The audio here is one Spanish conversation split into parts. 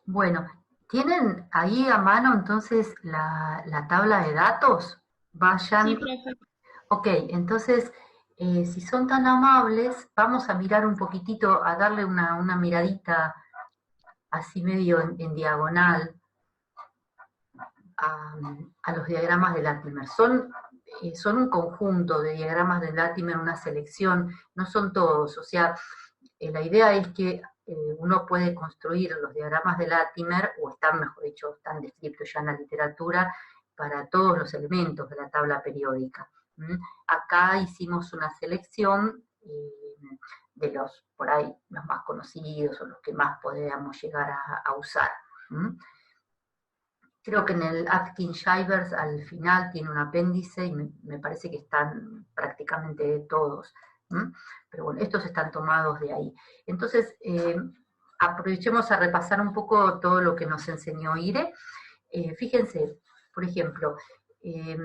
Bueno, ¿tienen ahí a mano entonces la tabla de datos? Sí, Vayan. profe. Ok, entonces, si son tan amables, vamos a mirar un poquitito, a darle una miradita así medio en diagonal a, a los diagramas de Latimer. Son un conjunto de diagramas de Latimer, una selección, no son todos. O sea, la idea es que uno puede construir los diagramas de Latimer, o están, mejor dicho, están descritos ya en la literatura, para todos los elementos de la tabla periódica. ¿Mm? Acá hicimos una selección de los, por ahí, los más conocidos o los que más podríamos llegar a usar. ¿Mm? Creo que en el Atkins-Shivers al final tiene un apéndice y me parece que están prácticamente todos. ¿Mm? Pero bueno, estos están tomados de ahí. Entonces, aprovechemos a repasar un poco todo lo que nos enseñó Ire. Fíjense, por ejemplo, eh,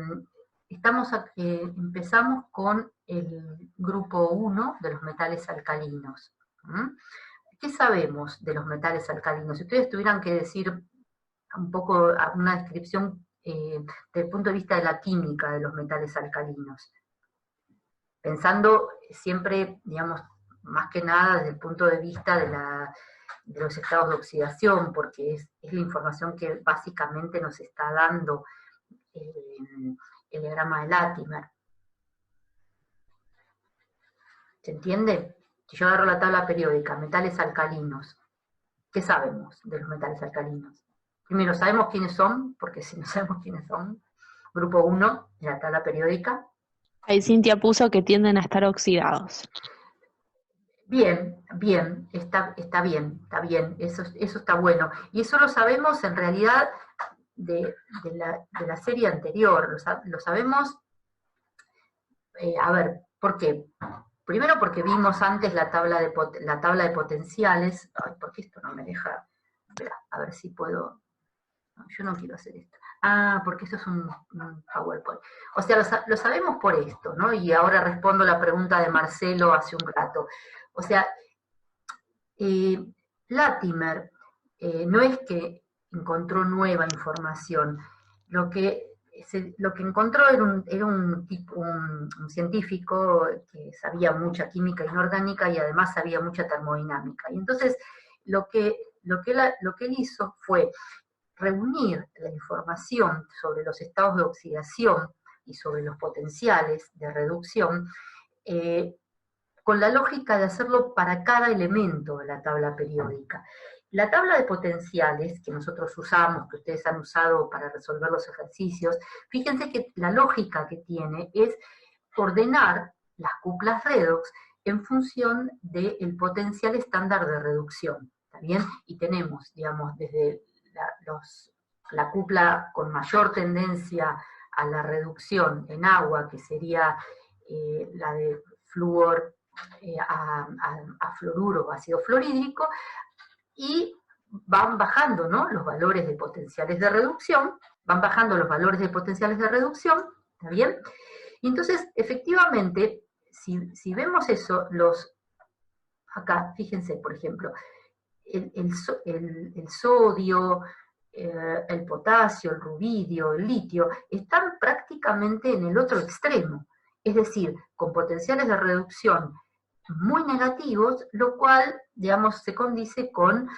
empezamos con el grupo 1 de los metales alcalinos. ¿Mm? ¿Qué sabemos de los metales alcalinos? Si ustedes tuvieran que decir un poco una descripción desde el punto de vista de la química de los metales alcalinos, pensando siempre, digamos, más que nada desde el punto de vista de los estados de oxidación, porque es la información que básicamente nos está dando el diagrama de Latimer. ¿Se entiende? Si yo agarro la tabla periódica, metales alcalinos, ¿qué sabemos de los metales alcalinos? Primero, sabemos quiénes son, porque si no sabemos quiénes son, grupo 1 de la tabla periódica. Ahí Cintia puso que tienden a estar oxidados. Bien, bien, está bien, eso está bueno. Y eso lo sabemos en realidad de la serie anterior, lo sabemos, a ver, ¿por qué? Primero porque vimos antes la tabla de potenciales. Ay, ¿por qué esto no me deja? Espera, a ver si puedo. No, yo no quiero hacer esto. Ah, porque eso es un PowerPoint. O sea, lo sabemos por esto, ¿no? Y ahora respondo la pregunta de Marcelo hace un rato. O sea, eh, Latimer no es que encontró nueva información, lo que, lo que encontró era un científico que sabía mucha química inorgánica y además sabía mucha termodinámica. Y entonces lo que él hizo fue reunir la información sobre los estados de oxidación y sobre los potenciales de reducción eh, con la lógica de hacerlo para cada elemento de la tabla periódica. La tabla de potenciales que nosotros usamos, que ustedes han usado para resolver los ejercicios, fíjense que la lógica que tiene es ordenar las cuplas redox en función del potencial estándar de reducción. ¿Está bien? Y tenemos, digamos, desde la cupla con mayor tendencia a la reducción en agua, que sería la de flúor a fluoruro o ácido fluorhídrico, y van bajando, ¿no?, los valores de potenciales de reducción, van bajando los valores de potenciales de reducción, ¿está bien? Y entonces, efectivamente, si vemos eso, acá, fíjense, por ejemplo, el sodio, el potasio, el rubidio, el litio, están prácticamente en el otro extremo, es decir, con potenciales de reducción muy negativos, lo cual, digamos, se condice con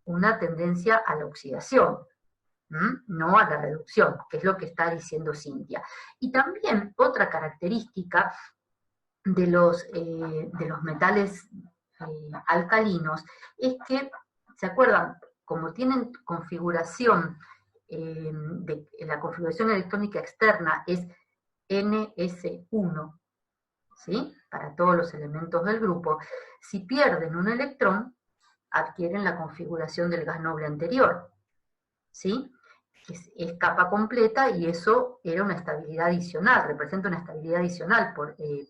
una tendencia a la oxidación, no a la reducción, que es lo que está diciendo Cintia. Y también otra característica de los metales alcalinos es que, ¿se acuerdan? Como tienen configuración, la configuración electrónica externa es NS1, ¿sí? Para todos los elementos del grupo, si pierden un electrón, adquieren la configuración del gas noble anterior, ¿sí? Es capa completa y eso era una estabilidad adicional, representa una estabilidad adicional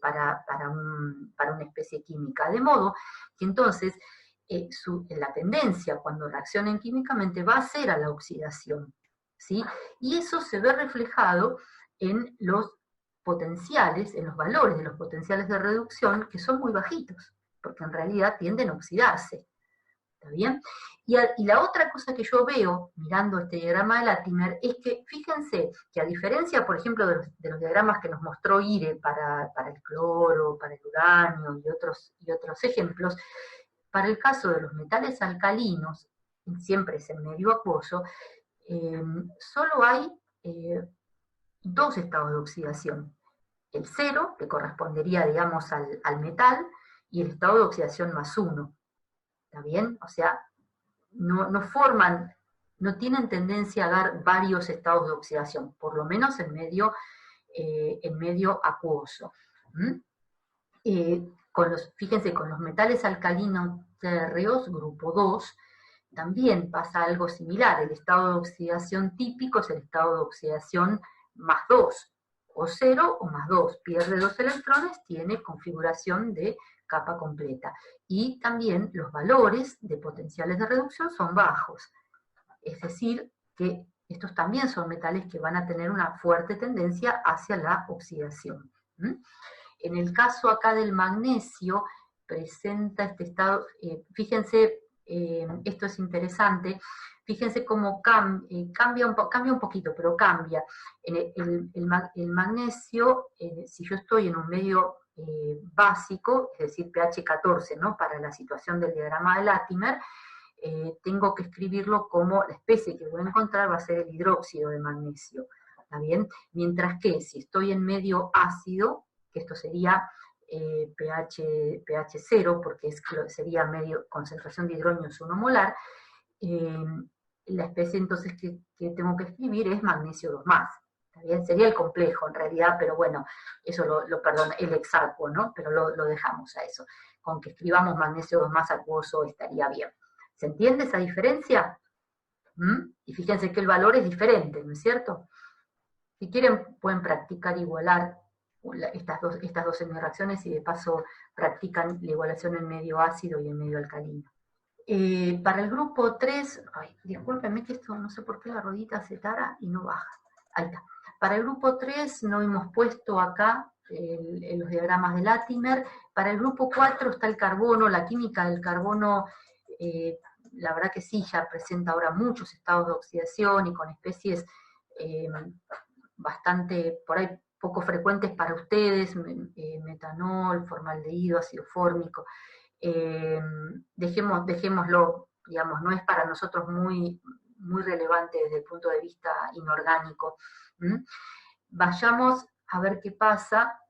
para una especie química. De modo que entonces la tendencia cuando reaccionen químicamente va a ser a la oxidación, ¿sí? Y eso se ve reflejado en los potenciales, en los valores de los potenciales de reducción, que son muy bajitos, porque en realidad tienden a oxidarse. ¿Está bien? Y la otra cosa que yo veo mirando este diagrama de Latimer es que fíjense que a diferencia, por ejemplo, de los diagramas que nos mostró Ire para el cloro, para el uranio y otros ejemplos, para el caso de los metales alcalinos, siempre es en medio acuoso, solo hay dos estados de oxidación. El cero, que correspondería, digamos, al metal, y el estado de oxidación +1. ¿Está bien? O sea, no forman, no tienen tendencia a dar varios estados de oxidación, por lo menos en medio acuoso. Fíjense, con los metales alcalinos térreos, grupo 2, también pasa algo similar. El estado de oxidación típico es el estado de oxidación +2, o 0 o +2. Pierde 2 electrones, tiene configuración de capa completa. Y también los valores de potenciales de reducción son bajos. Es decir, que estos también son metales que van a tener una fuerte tendencia hacia la oxidación. En el caso acá del magnesio, presenta este estado, fíjense, esto es interesante, fíjense cómo cambia un poquito, pero cambia. El magnesio, si yo estoy en un medio básico, es decir, pH 14, ¿no? Para la situación del diagrama de Latimer, tengo que escribirlo como la especie que voy a encontrar va a ser el hidróxido de magnesio, ¿está bien? Mientras que si estoy en medio ácido, que esto sería pH 0, porque sería medio concentración de hidrógenos 1 molar, la especie entonces que tengo que escribir es magnesio 2+. ¿Está bien? Sería el complejo en realidad, pero bueno, eso perdón, el hexacuo, ¿no? Pero lo dejamos a eso. Con que escribamos magnesio 2+ acuoso estaría bien. ¿Se entiende esa diferencia? Y fíjense que el valor es diferente, ¿no es cierto? Si quieren, pueden practicar igualar estas dos semireacciones y de paso practican la igualación en medio ácido y en medio alcalino. Para el grupo 3, discúlpenme que esto no sé por qué la rodita se tara y no baja. Ahí está. Para el grupo 3 no hemos puesto acá en los diagramas de Latimer. Para el grupo 4 está el carbono, la química del carbono, la verdad que sí, ya presenta ahora muchos estados de oxidación y con especies bastante, por ahí, poco frecuentes para ustedes, metanol, formaldehído, ácido fórmico. Dejémoslo, digamos, no es para nosotros muy relevante desde el punto de vista inorgánico. Vayamos a ver qué pasa,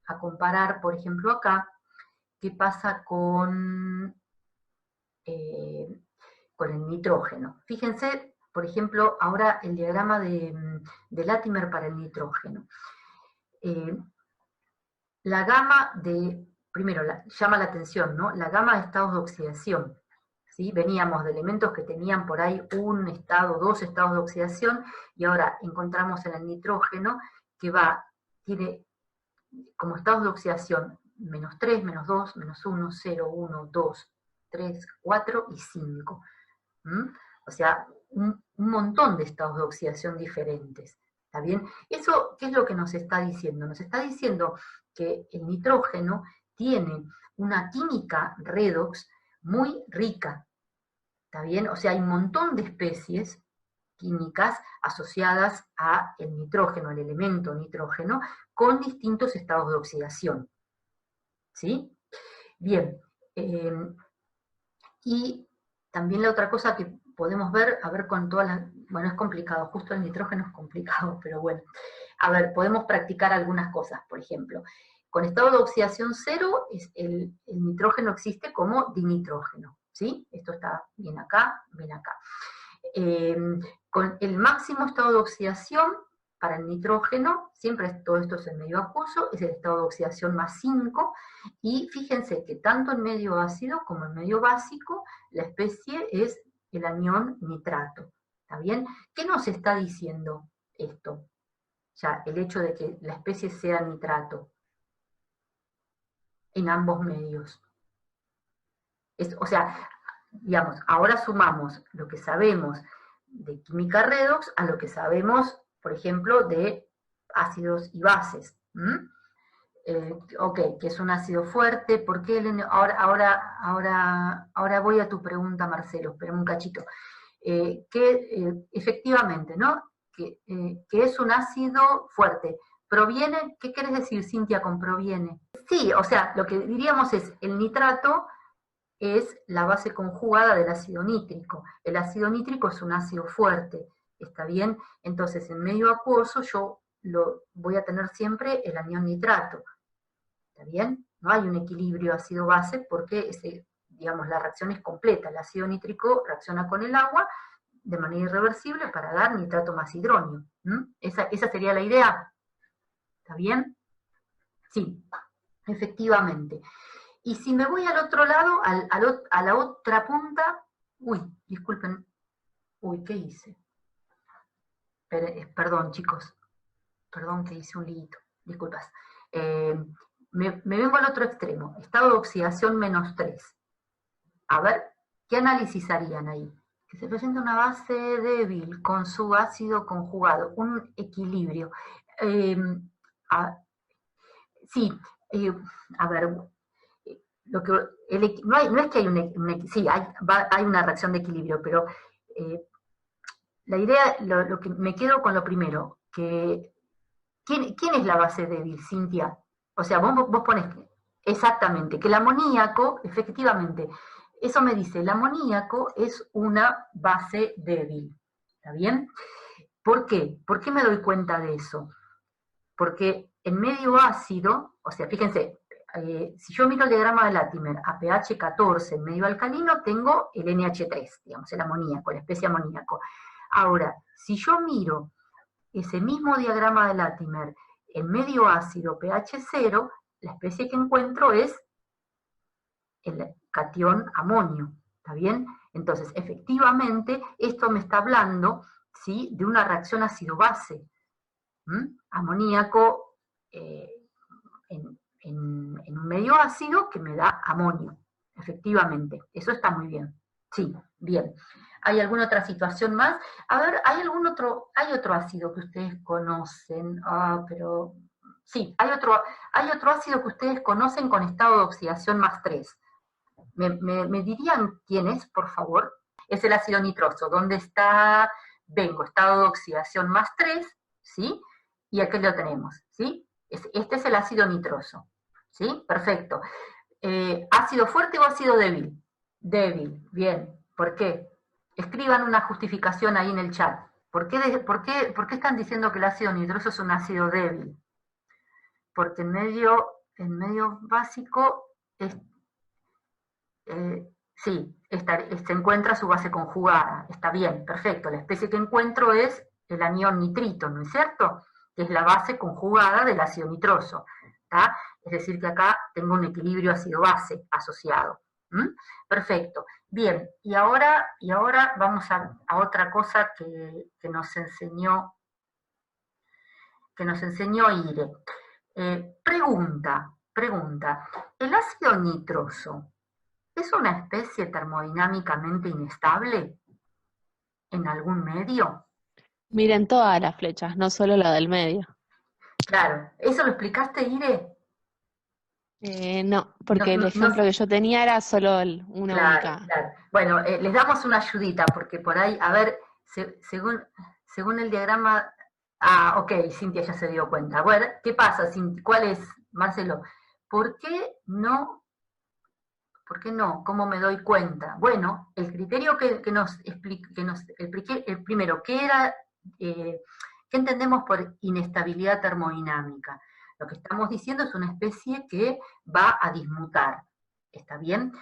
a comparar, por ejemplo, acá, qué pasa con el nitrógeno. Fíjense, por ejemplo, ahora el diagrama de Latimer para el nitrógeno. La gama primero, llama la atención, ¿no? La gama de estados de oxidación, ¿sí? Veníamos de elementos que tenían por ahí un estado, dos estados de oxidación, y ahora encontramos en el nitrógeno que tiene como estados de oxidación -3, -2, -1, 0, 1, 2, 3, 4 y 5. O sea, un montón de estados de oxidación diferentes. ¿Está bien? ¿Eso qué es lo que nos está diciendo? Nos está diciendo que el nitrógeno tiene una química redox muy rica. ¿Está bien? O sea, hay un montón de especies químicas asociadas al nitrógeno, al elemento nitrógeno, con distintos estados de oxidación. ¿Sí? Bien. Y también la otra cosa que podemos ver, a ver con todas las... Bueno, es complicado, justo el nitrógeno es complicado, pero bueno. A ver, podemos practicar algunas cosas, por ejemplo. Con estado de oxidación 0, el nitrógeno existe como dinitrógeno, ¿sí? Esto está bien acá, bien acá. Con el máximo estado de oxidación para el nitrógeno, siempre todo esto es en medio acuoso, es el estado de oxidación +5, y fíjense que tanto en medio ácido como en medio básico, la especie es el anión nitrato. ¿Está bien? ¿Qué nos está diciendo esto? Ya, el hecho de que la especie sea nitrato en ambos medios. O sea, digamos, ahora sumamos lo que sabemos de química redox a lo que sabemos, por ejemplo, de ácidos y bases. Ok, que es un ácido fuerte. ¿Por qué ahora voy a tu pregunta, Marcelo, espera un cachito. Efectivamente, ¿no? Que es un ácido fuerte. ¿Proviene? ¿Qué quieres decir, Cintia, con proviene? Sí, o sea, lo que diríamos es, el nitrato es la base conjugada del ácido nítrico. El ácido nítrico es un ácido fuerte, ¿está bien? Entonces, en medio acuoso yo voy a tener siempre el anión nitrato, ¿está bien? No hay un equilibrio ácido-base porque digamos, la reacción es completa. El ácido nítrico reacciona con el agua de manera irreversible para dar nitrato más hidróneo. Esa sería la idea. ¿Está bien? Sí, efectivamente. Y si me voy al otro lado, a la otra punta, uy, disculpen, uy, ¿qué hice? Perdón, chicos, perdón que hice un liito, disculpas. Me vengo al otro extremo, estado de oxidación -3. A ver, ¿qué análisis harían ahí? Que se presenta una base débil con su ácido conjugado, un equilibrio. Sí, a ver, lo que, no es que hay sí, hay una reacción de equilibrio, pero la idea, lo que me quedo con lo primero, que ¿quién es la base débil, Cintia? O sea, vos pones exactamente, que el amoníaco, efectivamente, eso me dice, el amoníaco es una base débil, ¿está bien? ¿Por qué? ¿Por qué me doy cuenta de eso? Porque en medio ácido, o sea, fíjense, si yo miro el diagrama de Latimer a pH 14 en medio alcalino, tengo el NH3, digamos, el amoníaco, la especie amoníaco. Ahora, si yo miro ese mismo diagrama de Latimer en medio ácido pH 0, la especie que encuentro es el catión amonio, ¿está bien? Entonces, efectivamente, esto me está hablando, ¿sí?, de una reacción ácido-base. Amoníaco en un medio ácido que me da amonio, efectivamente. Eso está muy bien. Sí, bien. ¿Hay alguna otra situación más? A ver, ¿hay otro ácido que ustedes conocen? Pero sí, hay otro ácido que ustedes conocen con estado de oxidación +3. ¿Me dirían quién es, por favor? Es el ácido nitroso. ¿Dónde está? Vengo, estado de oxidación +3, ¿sí? Y aquí lo tenemos, ¿sí? Este es el ácido nitroso, ¿sí? Perfecto. ¿Ácido fuerte o ácido débil? Débil, bien. ¿Por qué? Escriban una justificación ahí en el chat. ¿Por qué están diciendo que el ácido nitroso es un ácido débil? Porque en medio básico sí, se encuentra su base conjugada. Está bien, perfecto. La especie que encuentro es el anión nitrito, ¿no es cierto? Que es la base conjugada del ácido nitroso. ¿Tá? Es decir, que acá tengo un equilibrio ácido-base asociado. Perfecto. Bien, y ahora vamos a otra cosa que nos enseñó Ire. Pregunta. ¿El ácido nitroso es una especie termodinámicamente inestable en algún medio? Miren todas las flechas, no solo la del medio. Claro, ¿eso lo explicaste, Ire? No, No, porque el ejemplo que yo tenía era solo una claro, única. claro. Bueno, les damos una ayudita, porque por ahí, a ver, según el diagrama. Ok, Cintia ya se dio cuenta. Bueno, ¿qué pasa? ¿Cuál es, Marcelo? ¿Por qué no? ¿Cómo me doy cuenta? Bueno, el criterio que nos explica, el primero, ¿qué entendemos por inestabilidad termodinámica? Lo que estamos diciendo es una especie que va a dismutar, ¿está bien?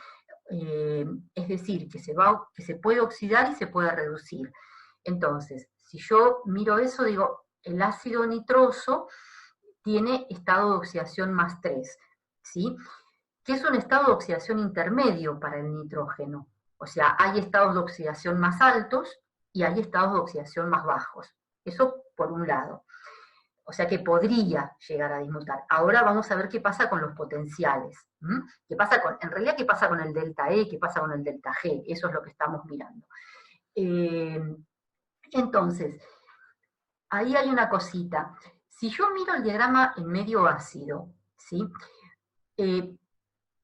Es decir, que se puede oxidar y se puede reducir. Entonces, si yo miro eso, digo, el ácido nitroso tiene estado de oxidación +3, ¿sí? Que es un estado de oxidación intermedio para el nitrógeno. O sea, hay estados de oxidación más altos y hay estados de oxidación más bajos. Eso por un lado. O sea que podría llegar a dismutar. Ahora vamos a ver qué pasa con los potenciales. En realidad, ¿qué pasa con el delta E? ¿Qué pasa con el delta G? Eso es lo que estamos mirando. Entonces, ahí hay una cosita. Si yo miro el diagrama en medio ácido, ¿sí?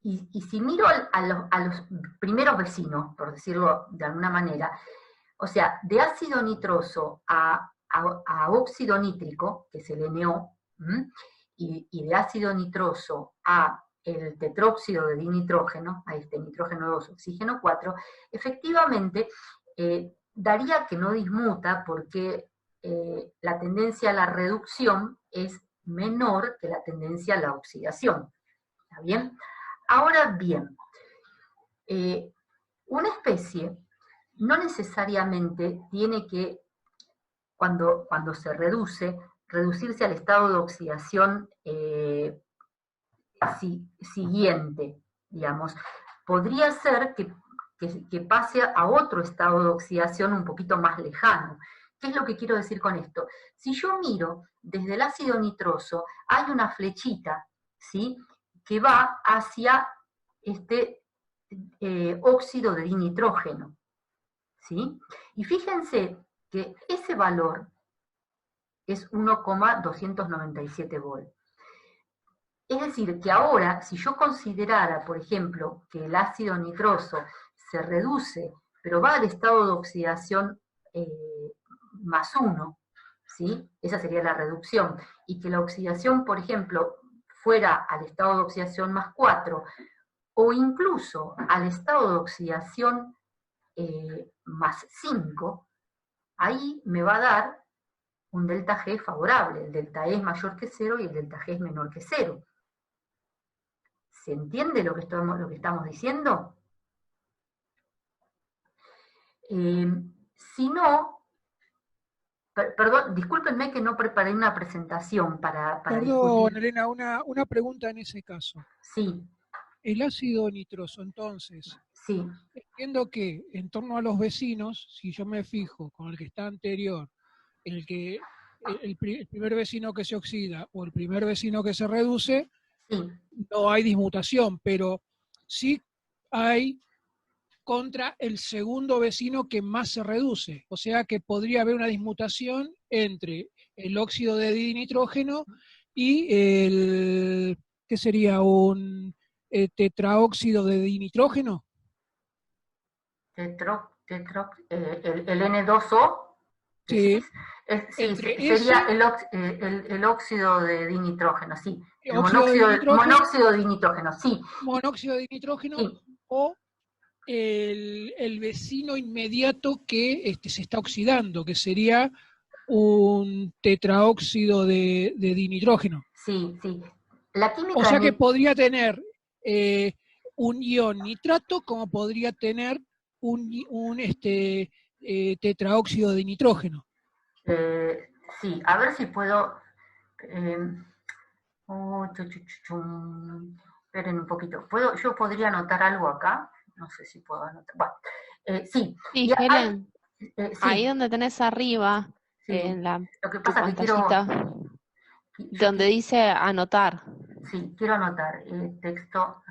Y si miro a los primeros vecinos, por decirlo de alguna manera, o sea, de ácido nitroso a óxido nítrico, que es el NO, y de ácido nitroso a el tetróxido de dinitrógeno, a este nitrógeno 2, oxígeno 4, efectivamente daría que no dismuta porque la tendencia a la reducción es menor que la tendencia a la oxidación. ¿Está bien? Ahora bien, una especie no necesariamente tiene que, cuando se reducirse al estado de oxidación siguiente, digamos. Podría ser que pase a otro estado de oxidación un poquito más lejano. ¿Qué es lo que quiero decir con esto? Si yo miro desde el ácido nitroso, hay una flechita, ¿sí?, que va hacia este óxido de dinitrógeno, ¿sí? Y fíjense que ese valor es 1,297 volt. Es decir, que ahora, si yo considerara, por ejemplo, que el ácido nitroso se reduce, pero va al estado de oxidación más 1, ¿sí? Esa sería la reducción, y que la oxidación, por ejemplo, fuera al estado de oxidación más 4, o incluso al estado de oxidación más 5, ahí me va a dar un delta G favorable. El delta E es mayor que 0 y el delta G es menor que 0. ¿Se entiende lo que estamos diciendo? Si no, perdón, discúlpenme que no preparé una presentación para Perdón, discutir. Elena, una pregunta en ese caso. Sí, El ácido nitroso, entonces, sí, entiendo que en torno a los vecinos, si yo me fijo con el que está anterior, el primer vecino que se oxida o el primer vecino que se reduce, sí. no hay dismutación, pero sí hay contra el segundo vecino que más se reduce. O sea que podría haber una dismutación entre el óxido de dinitrógeno y el, ¿qué sería? Un tetraóxido de dinitrógeno. El N2O, Sí, sí, entre sería ese el óxido de dinitrógeno, sí. El óxido de dinitrógeno, monóxido de dinitrógeno, sí. monóxido de dinitrógeno, Sí, o el vecino inmediato que se está oxidando, que sería un tetraóxido de dinitrógeno. sí, sí. La O química sea que podría tener un ion nitrato como podría tener un tetraóxido de nitrógeno. sí, a ver si puedo. Eh, esperen un poquito. Yo podría anotar algo acá. No sé si puedo anotar. Bueno, sí. Sí, Y Helen, ahí sí, donde tenés arriba, sí. en Lo que tu pasa es que pantallita, yo donde dice anotar. sí, quiero anotar texto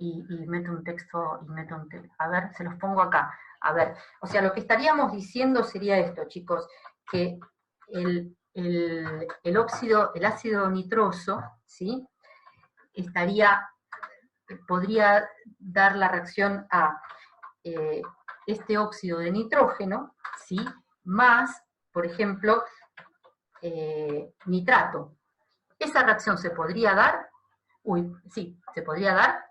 y meto un texto y meto un texto. A ver, se los pongo acá. A ver, o sea, lo que estaríamos diciendo sería esto, chicos, que el óxido, el ácido nitroso, ¿sí?, podría dar la reacción a este óxido de nitrógeno, ¿sí?, más, por ejemplo, nitrato. Esa reacción se podría dar, sí, se podría dar.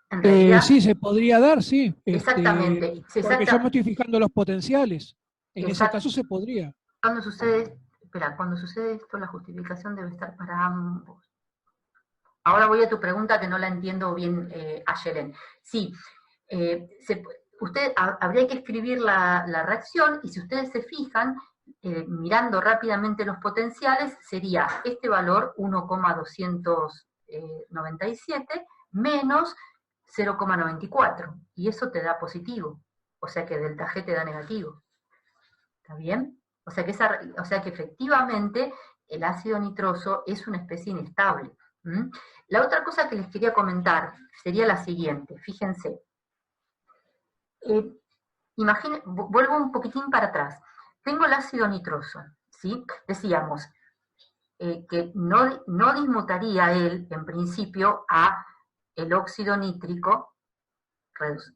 En realidad, Sí, se podría dar, sí. exactamente, Porque yo me estoy fijando los potenciales. En ese caso se podría. Cuando sucede, cuando sucede esto, la justificación debe estar para ambos. Ahora voy a tu pregunta que no la entiendo bien, Ayelen. Sí, habría que escribir la reacción y si ustedes se fijan, mirando rápidamente los potenciales, sería este valor 1,297 menos 0,94 y eso te da positivo, o sea que delta G te da negativo. ¿Está bien? O sea que efectivamente el ácido nitroso es una especie inestable. La otra cosa que les quería comentar sería la siguiente, fíjense. Vuelvo un poquitín para atrás. Tengo el ácido nitroso, ¿sí? Decíamos, que no dismutaría él, en principio, a el óxido nítrico,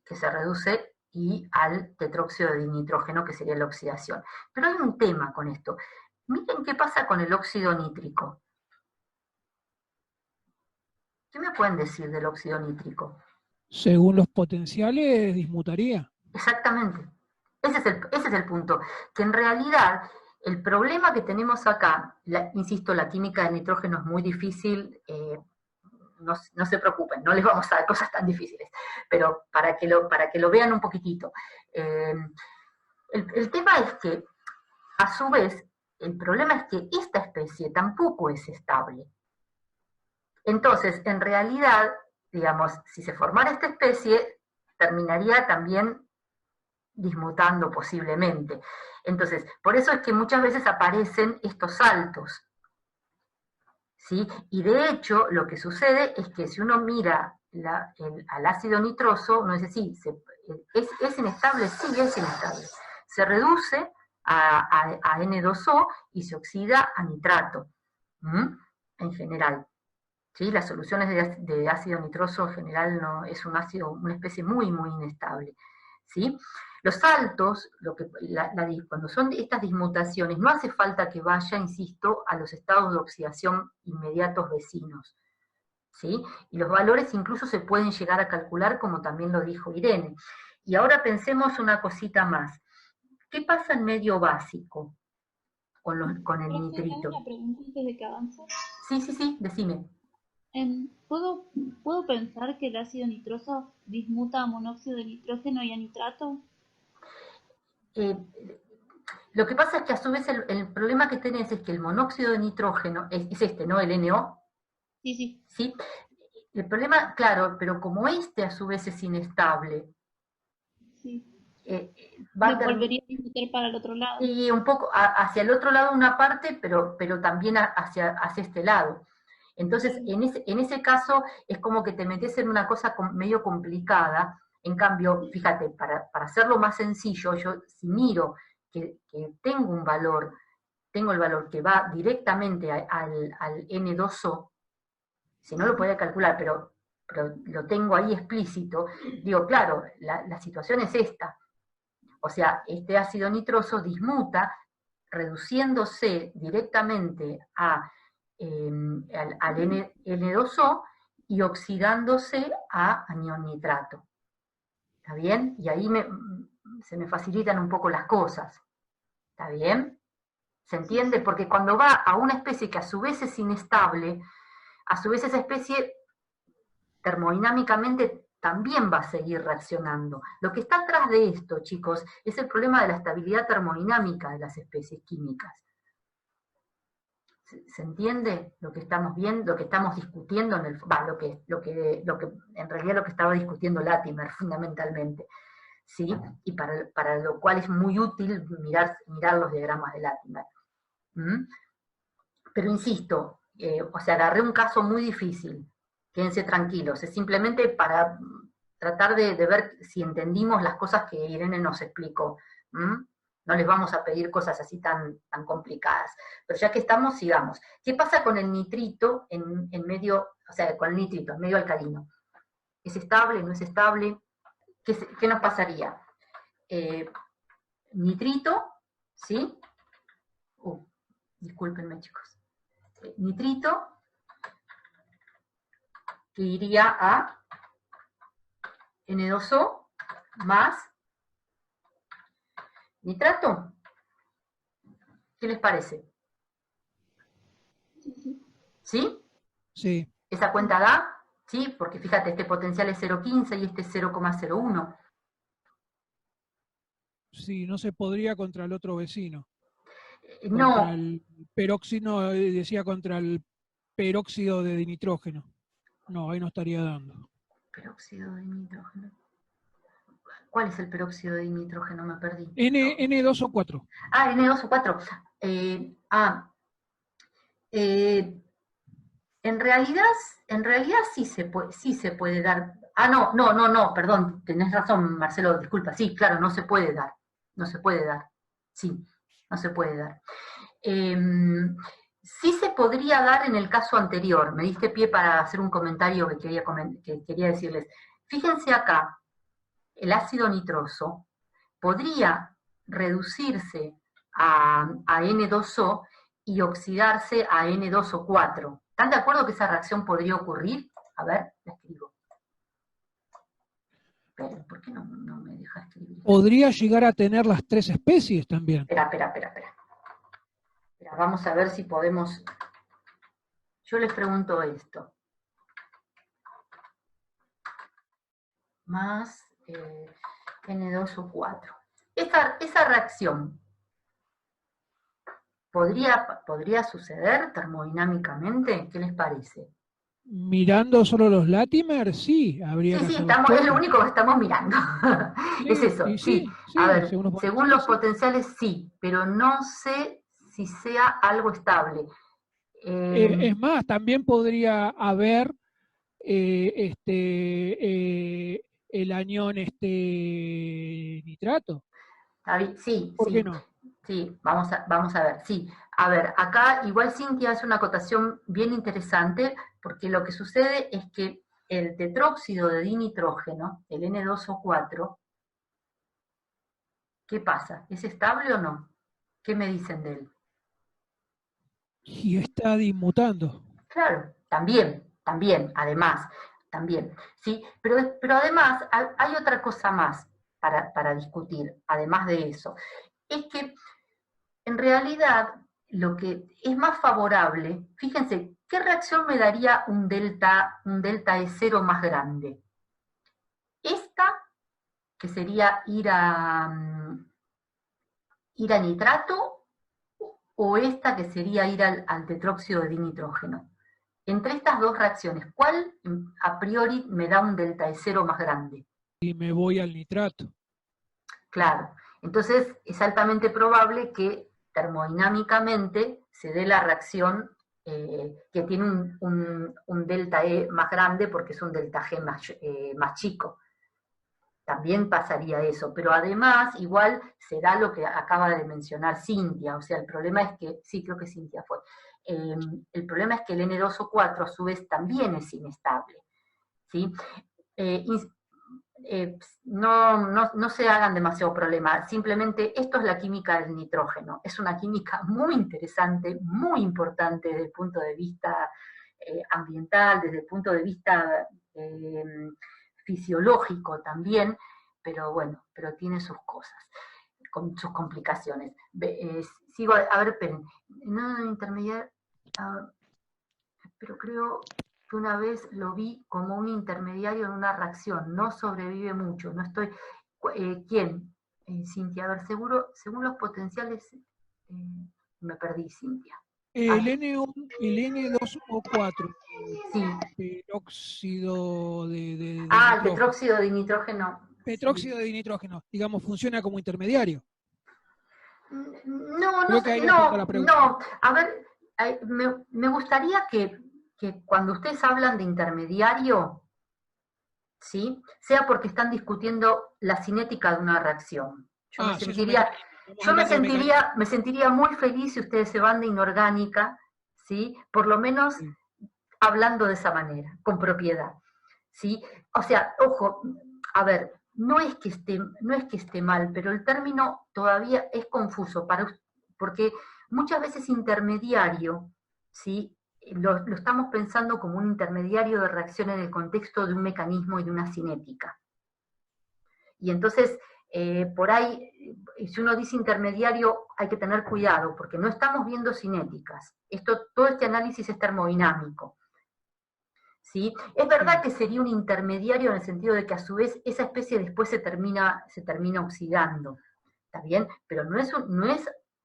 que se reduce, y al tetróxido de nitrógeno, que sería la oxidación. Pero hay un tema con esto. Miren qué pasa con el óxido nítrico. ¿Qué me pueden decir del óxido nítrico? Según los potenciales, dismutaría. Exactamente. Ese es el punto. Que en realidad el problema que tenemos acá, insisto, la química del nitrógeno es muy difícil, no se preocupen, no les vamos a dar cosas tan difíciles, pero para que lo vean un poquitito. El tema es que, a su vez, el problema es que esta especie tampoco es estable. Entonces, en realidad, digamos, si se formara esta especie, terminaría también dismutando posiblemente. Entonces, por eso es que muchas veces aparecen estos saltos, ¿sí? Y de hecho, lo que sucede es que si uno mira al ácido nitroso, uno dice, sí, ¿es inestable? Sí, es inestable. Se reduce a N2O y se oxida a nitrato, en general. ¿Sí? Las soluciones de ácido nitroso en general no, es una especie muy, muy inestable. ¿Sí? Los saltos, cuando son estas dismutaciones, no hace falta que vaya, insisto, a los estados de oxidación inmediatos vecinos. ¿Sí? Y los valores incluso se pueden llegar a calcular, como también lo dijo Irene. Y ahora pensemos una cosita más. ¿Qué pasa en medio básico con el nitrito? ¿Una pregunta antes de que avance? Sí, decime. ¿Puedo pensar que el ácido nitroso dismuta a monóxido de nitrógeno y a nitrato? Lo que pasa es que a su vez el problema que tenés es que el monóxido de nitrógeno, es este, ¿no? El NO. Sí. ¿Sí? El problema, claro, pero como este a su vez es inestable, Sí. va Lo volvería a dismutar para el otro lado. Y un poco hacia el otro lado una parte, pero también hacia este lado. Entonces, en ese caso, es como que te metes en una cosa medio complicada. En cambio, fíjate, para hacerlo más sencillo, yo si miro que tengo un valor, tengo el valor que va directamente al N2O, si no lo podía calcular, pero lo tengo ahí explícito, digo, claro, la situación es esta. O sea, este ácido nitroso dismuta reduciéndose directamente al N2O y oxidándose a anión nitrato. ¿Está bien? Y ahí se me facilitan un poco las cosas. ¿Está bien? ¿Se entiende? Porque cuando va a una especie que a su vez es inestable, a su vez esa especie termodinámicamente también va a seguir reaccionando. Lo que está atrás de esto, chicos, es el problema de la estabilidad termodinámica de las especies químicas. ¿Se entiende lo que estamos viendo, lo que estamos discutiendo lo que en realidad lo que estaba discutiendo Latimer fundamentalmente? ¿Sí? Y para lo cual es muy útil mirar los diagramas de Latimer. Pero insisto, o sea, agarré un caso muy difícil. Quédense tranquilos, es simplemente para tratar de ver si entendimos las cosas que Irene nos explicó. No les vamos a pedir cosas así tan complicadas. Pero ya que estamos, sigamos. ¿Qué pasa con el nitrito en medio, o sea, con el nitrito, en medio alcalino? ¿Es estable, no es estable? ¿Qué nos pasaría? Nitrito, ¿sí? Discúlpenme, chicos. Nitrito, que iría a N2O más nitrato. ¿Qué les parece? ¿Sí? Sí. ¿Esa cuenta da? ¿Sí? Porque fíjate, este potencial es 0,15 y este es 0,01. Sí, no se podría contra el otro vecino. No. Contra el peróxido, decía contra el peróxido de nitrógeno. No, ahí no estaría dando. Peróxido de nitrógeno. ¿Cuál es el peróxido de nitrógeno? Me perdí. N2O4. Ah, N2O4. En realidad sí se puede dar. No, perdón, tenés razón, Marcelo, disculpa. Sí, claro, no se puede dar. No se puede dar. Sí, no se puede dar. Sí se podría dar en el caso anterior. Me diste pie para hacer un comentario que quería decirles. Fíjense acá, el ácido nitroso podría reducirse a N2O y oxidarse a N2O4. ¿Están de acuerdo que esa reacción podría ocurrir? A ver, la escribo. Pero, ¿por qué no me deja escribir? Podría llegar a tener las 3 especies también. Espera. Vamos a ver si podemos. Yo les pregunto esto. Más N2O4. Esa reacción podría suceder termodinámicamente. ¿Qué les parece? Mirando solo los Latimers, sí, habría que hacer las es lo pruebas. único que estamos mirando. Sí, Es eso, y sí. sí, A ver, según los potenciales, según los sí. potenciales sí, pero no sé si sea algo estable. Es más, también podría haber el anión nitrato. Sí, ¿Por qué no? sí, vamos a ver, sí. A ver, acá igual Cintia hace una acotación bien interesante, porque lo que sucede es que el tetróxido de dinitrógeno, el N2O4, ¿qué pasa? ¿Es estable o no? ¿Qué me dicen de él? Y está dismutando. Claro, también, además, también, ¿sí? Pero además hay otra cosa más para discutir, además de eso. Es que en realidad lo que es más favorable, fíjense, ¿qué reacción me daría un delta E0 más grande? Esta, que sería ir a nitrato, o esta que sería ir al tetróxido de dinitrógeno. Entre estas dos reacciones, ¿cuál a priori me da un delta E0 más grande? Y me voy al nitrato. Claro, entonces es altamente probable que termodinámicamente se dé la reacción que tiene un delta E más grande porque es un delta G más chico. También pasaría eso, pero además igual se da lo que acaba de mencionar Cintia, o sea, el problema es que, sí, creo que Cintia fue, el problema es que el N2O4 a su vez también es inestable, ¿sí? No se hagan demasiado problema, simplemente esto es la química del nitrógeno, es una química muy interesante, muy importante desde el punto de vista ambiental, desde el punto de vista fisiológico también, pero bueno, pero tiene sus cosas, con sus complicaciones. Sigo, a ver, esperen, no intermediario, pero creo que una vez lo vi como un intermediario en una reacción, no sobrevive mucho, no estoy... ¿Quién? Cintia, a ver, según los potenciales, me perdí, Cintia. El N2O4, Sí. peróxido de El nitrógeno. tetróxido de nitrógeno. Petróxido de nitrógeno, digamos, funciona como intermediario. No. A ver, me gustaría que cuando ustedes hablan de intermediario, ¿sí? Sea porque están discutiendo la cinética de una reacción. Yo me sentiría muy feliz si ustedes se van de inorgánica, ¿sí? Por lo menos hablando de esa manera, con propiedad, ¿sí? O sea, ojo, a ver, no es que esté mal, pero el término todavía es confuso, porque muchas veces intermediario, ¿sí? Lo estamos pensando como un intermediario de reacción en el contexto de un mecanismo y de una cinética. Y entonces, por ahí, si uno dice intermediario, hay que tener cuidado, porque no estamos viendo cinéticas. Todo este análisis es termodinámico. ¿Sí? Es verdad que sería un intermediario en el sentido de que a su vez esa especie después se termina oxidando, ¿está bien? Pero no es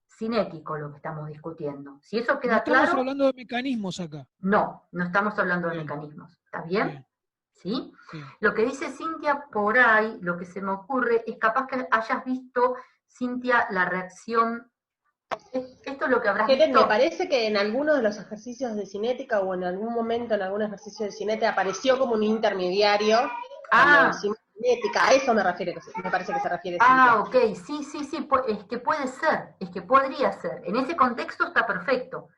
cinético lo que estamos discutiendo. Si eso queda claro... No estamos hablando de mecanismos acá. No estamos hablando de mecanismos, ¿está bien? ¿Sí? Lo que dice Cintia por ahí, lo que se me ocurre, es capaz que hayas visto, Cintia, la reacción... Esto es lo que habrás visto. Me parece que en alguno de los ejercicios de cinética o en algún momento en algún ejercicio de cinética apareció como un intermediario. Cinética, a eso me parece que se refiere. Ok, sí, es que puede ser, es que podría ser. En ese contexto está perfecto.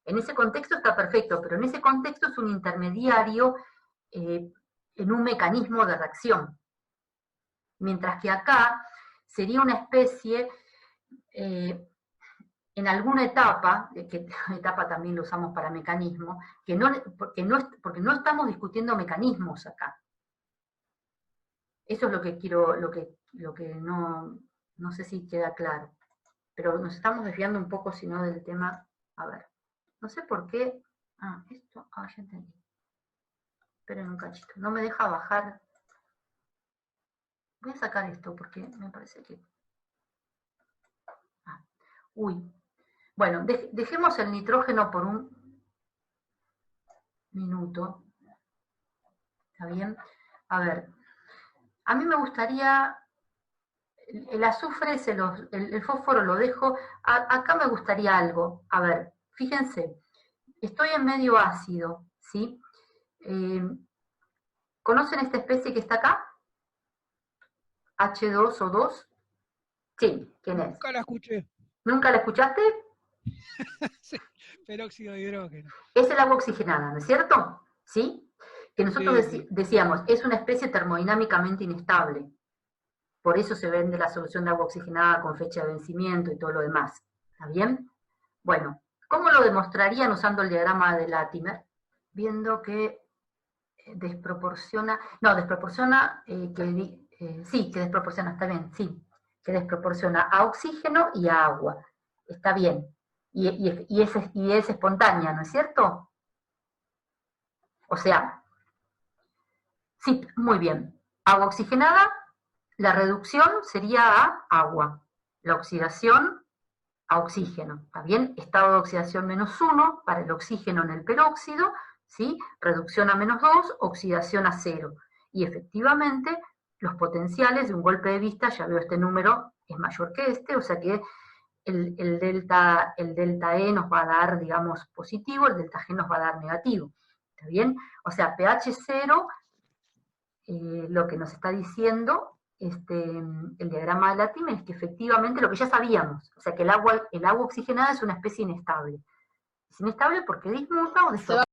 En ese contexto está perfecto, pero en ese contexto es un intermediario en un mecanismo de reacción. Mientras que acá sería una especie, en alguna etapa, que etapa también lo usamos para mecanismo, porque no estamos discutiendo mecanismos acá. Eso es lo que quiero, lo que no sé si queda claro. Pero nos estamos desviando un poco, si no, del tema. A ver, no sé por qué. Esto, ya entendí. Esperen un cachito, no me deja bajar. Voy a sacar esto porque me parece que... Uy. Bueno, dejemos el nitrógeno por un minuto. ¿Está bien? A ver, a mí me gustaría... El azufre, el fósforo lo dejo. Acá me gustaría algo. A ver, fíjense. Estoy en medio ácido, ¿sí? ¿Conocen esta especie que está acá? H2O2. Sí, ¿quién es? Nunca la escuché. ¿Nunca la escuchaste? Sí, peróxido de hidrógeno. Es el agua oxigenada, ¿no es cierto? ¿Sí? Que nosotros Sí. decíamos, es una especie termodinámicamente inestable. Por eso se vende la solución de agua oxigenada con fecha de vencimiento y todo lo demás. ¿Está bien? Bueno, ¿cómo lo demostrarían usando el diagrama de Latimer? Viendo que desproporciona, sí, que desproporciona, está bien, sí, que desproporciona a oxígeno y a agua. Está bien. Y es espontánea, ¿no es cierto? O sea, sí, muy bien. Agua oxigenada, la reducción sería a agua. La oxidación a oxígeno. ¿Está bien? Estado de oxidación -1 para el oxígeno en el peróxido, ¿sí? Reducción a -2, oxidación a 0. Y efectivamente, los potenciales de un golpe de vista, ya veo este número, es mayor que este, o sea que el delta E nos va a dar, digamos, positivo, el delta G nos va a dar negativo. ¿Está bien? O sea, pH 0, lo que nos está diciendo el diagrama de Latimer es que efectivamente lo que ya sabíamos, o sea que el agua oxigenada es una especie inestable. Es inestable porque dismuta o disproporciona.